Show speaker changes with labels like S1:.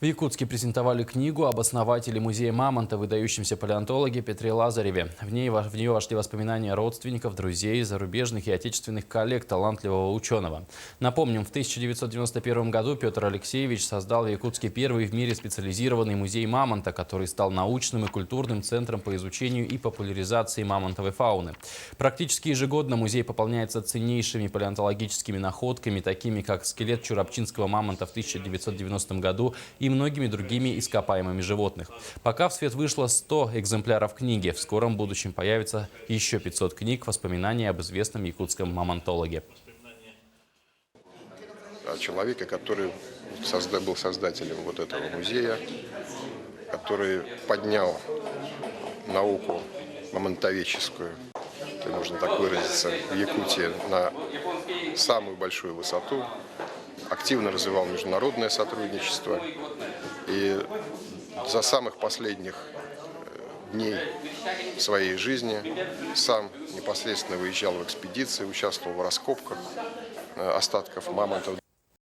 S1: В Якутске презентовали книгу об основателе музея Мамонта, выдающемся палеонтологе Петре Лазареве. В нее вошли воспоминания родственников, друзей, зарубежных и отечественных коллег талантливого ученого. Напомним, в 1991 году Петр Алексеевич создал в Якутске первый в мире специализированный музей Мамонта, который стал научным и культурным центром по изучению и популяризации мамонтовой фауны. Практически ежегодно музей пополняется ценнейшими палеонтологическими находками, такими как скелет чурапчинского мамонта в 1990 году и многими другими ископаемыми животных. Пока в свет вышло 100 экземпляров книги. В скором будущем появится еще 500 книг воспоминаний об известном якутском мамонтологе.
S2: Человека, который был создателем вот этого музея, который поднял науку мамонтоведческую, если можно так выразиться, в Якутии на самую большую высоту, активно развивал международное сотрудничество и за самых последних дней своей жизни сам непосредственно выезжал в экспедиции, участвовал в раскопках остатков мамонтов.